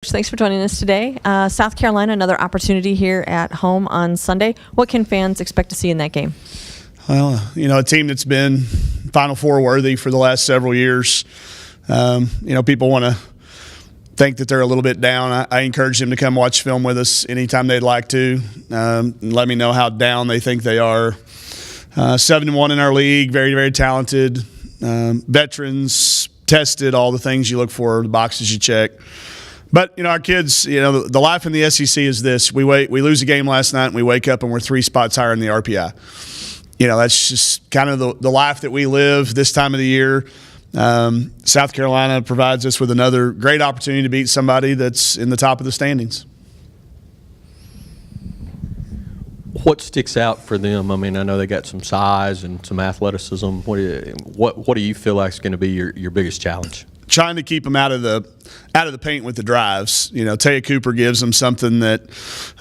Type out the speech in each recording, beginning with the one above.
Coach, thanks for joining us today. South Carolina, another opportunity here at home on Sunday. What can fans expect to see in that game? Well, a team that's been Final Four worthy for the last several years. People want to think that they're a little bit down. I encourage them to come watch film with us anytime they'd like to. Let me know how down they think they are. 7-1 in our league, very, very talented. Veterans, tested, all the things you look for, the boxes you check. But, our kids, the life in the SEC is this. We lose a game last night, and we wake up and we're 3 spots higher in the RPI. That's just kind of the life that we live this time of the year. South Carolina provides us with another great opportunity to beat somebody that's in the top of the standings. What sticks out for them? I mean, I know they got some size and some athleticism. What do you feel like is going to be your biggest challenge? Trying to keep them out of the paint with the drives. Taya Cooper gives them something that,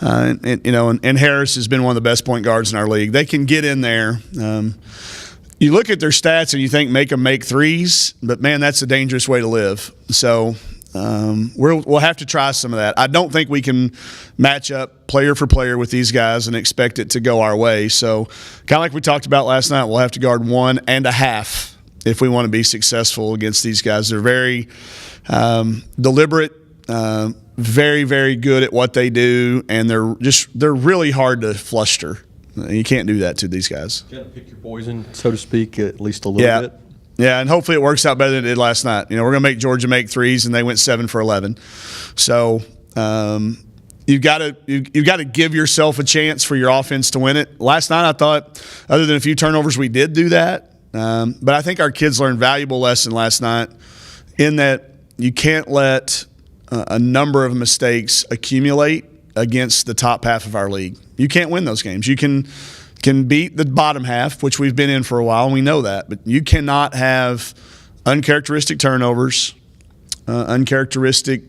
and Harris has been one of the best point guards in our league. They can get in there. You look at their stats and you think make them make threes, but man, that's a dangerous way to live. So we'll have to try some of that. I don't think we can match up player for player with these guys and expect it to go our way. So kind of like we talked about last night, we'll have to guard 1.5 if we want to be successful against these guys. They're very deliberate, very, very good at what they do, and they're really hard to fluster. You can't do that to these guys. You got to pick your poison, so to speak, at least a little bit. Yeah, and hopefully it works out better than it did last night. We're going to make Georgia make threes, and they went 7 for 11. So you've got to give yourself a chance for your offense to win it. Last night I thought, other than a few turnovers, we did do that. But I think our kids learned a valuable lesson last night in that you can't let a number of mistakes accumulate against the top half of our league. You can't win those games. You can beat the bottom half, which we've been in for a while, and we know that. But you cannot have uncharacteristic turnovers, uncharacteristic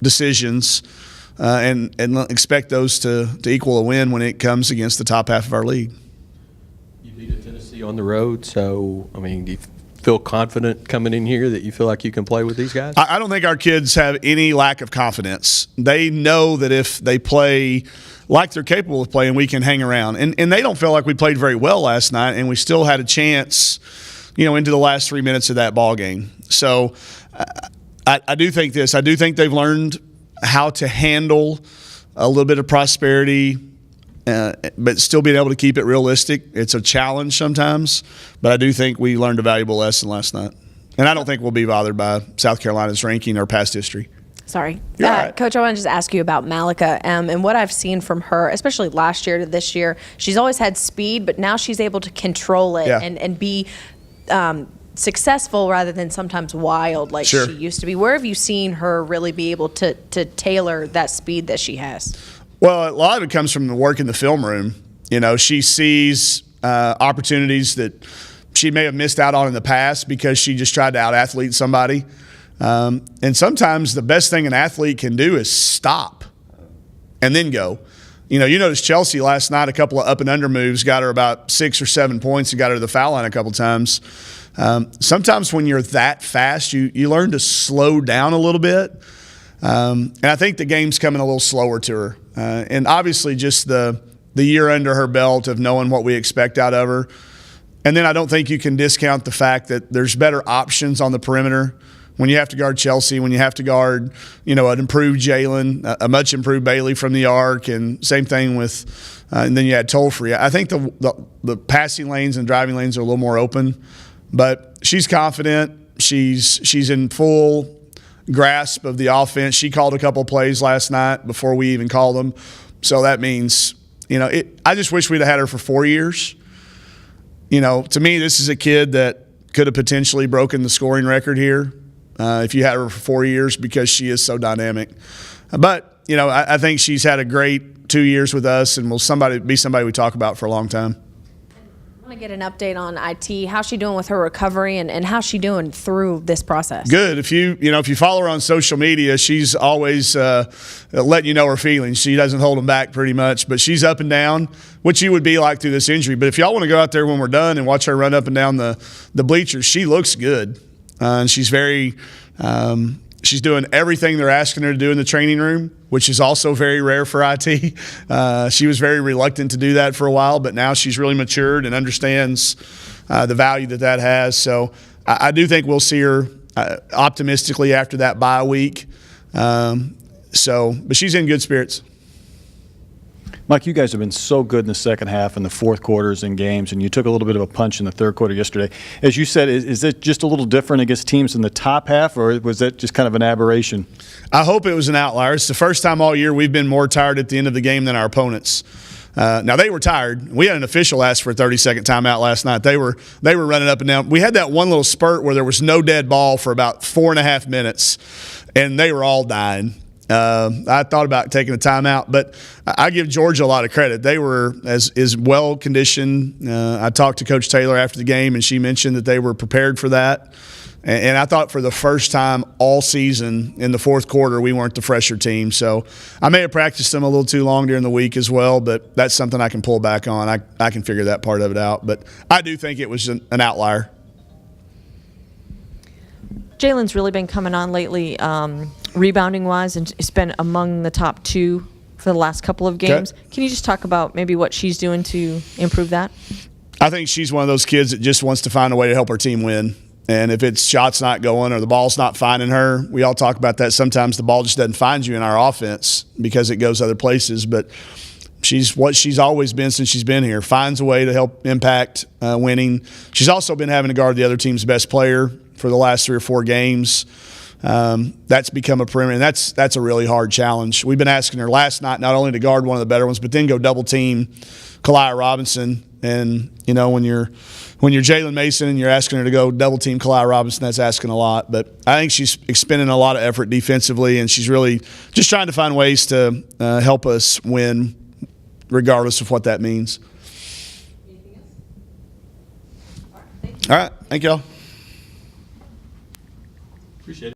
decisions, and expect those to equal a win when it comes against the top half of our league. You beat Tennessee on the road, so, do you feel confident coming in here that you feel like you can play with these guys? I don't think our kids have any lack of confidence. They know that if they play like they're capable of playing, we can hang around. And they don't feel like we played very well last night, and we still had a chance, into the last 3 minutes of that ball game. So I do think this. I do think they've learned how to handle a little bit of prosperity, but still being able to keep it realistic. It's a challenge sometimes, but I do think we learned a valuable lesson last night. And I don't think we'll be bothered by South Carolina's ranking or past history. Sorry. Right. Coach, I want to just ask you about Malika and what I've seen from her, especially last year to this year. She's always had speed, but now she's able to control it and be successful rather than sometimes wild like she used to be. Where have you seen her really be able to tailor that speed that she has? Well, a lot of it comes from the work in the film room. She sees opportunities that she may have missed out on in the past because she just tried to out-athlete somebody. And sometimes the best thing an athlete can do is stop and then go. You noticed Chelsea last night, a couple of up and under moves, got her about 6 or 7 points and got her to the foul line a couple times. Sometimes when you're that fast, you learn to slow down a little bit. And I think the game's coming a little slower to her. And obviously just the year under her belt of knowing what we expect out of her. And then I don't think you can discount the fact that there's better options on the perimeter. When you have to guard Chelsea, when you have to guard, an improved Jalen, a much improved Bailey from the arc, and same thing with, and then you had Tolfree. I think the passing lanes and driving lanes are a little more open, but she's confident. She's in full grasp of the offense. She called a couple of plays last night before we even called them, so that means, I just wish we'd have had her for 4 years. To me, this is a kid that could have potentially broken the scoring record here. If you had her for 4 years, because she is so dynamic. But, I think she's had a great 2 years with us and will be somebody we talk about for a long time. I want to get an update on IT. How's she doing with her recovery and how's she doing through this process? Good. If you follow her on social media, she's always letting you know her feelings. She doesn't hold them back pretty much, but she's up and down, which you would be like through this injury. But if y'all want to go out there when we're done and watch her run up and down the bleachers, she looks good. And she's very She's doing everything they're asking her to do in the training room, which is also very rare for IT. She was very reluctant to do that for a while, but now she's really matured and understands the value that has. So I do think we'll see her optimistically after that bye week. But she's in good spirits. Mike, you guys have been so good in the second half and the fourth quarters in games, and you took a little bit of a punch in the third quarter yesterday. As you said, is it just a little different against teams in the top half, or was that just kind of an aberration? I hope it was an outlier. It's the first time all year we've been more tired at the end of the game than our opponents. Now, they were tired. We had an official ask for a 30-second timeout last night. They were running up and down. We had that one little spurt where there was no dead ball for about 4.5 minutes, and they were all dying. I thought about taking a timeout, but I give Georgia a lot of credit. They were as well conditioned. I talked to Coach Taylor after the game, and she mentioned that they were prepared for that. And I thought for the first time all season in the fourth quarter, we weren't the fresher team. So I may have practiced them a little too long during the week as well, but that's something I can pull back on. I can figure that part of it out. But I do think it was an outlier. Jalen's really been coming on lately, rebounding-wise, and it's been among the top 2 for the last couple of games. Okay. Can you just talk about maybe what she's doing to improve that? I think she's one of those kids that just wants to find a way to help her team win. And if it's shots not going or the ball's not finding her, we all talk about that. Sometimes the ball just doesn't find you in our offense because it goes other places. But she's what she's always been since she's been here, finds a way to help impact winning. She's also been having to guard the other team's best player for the last 3 or 4 games. That's become a perimeter, and that's a really hard challenge. We've been asking her last night not only to guard one of the better ones, but then go double team Kalia Robinson. And you know, when you're Jalen Mason and you're asking her to go double team Kalia Robinson, that's asking a lot. But I think she's expending a lot of effort defensively, and she's really just trying to find ways to help us win, regardless of what that means. All right, thank y'all. Appreciate it.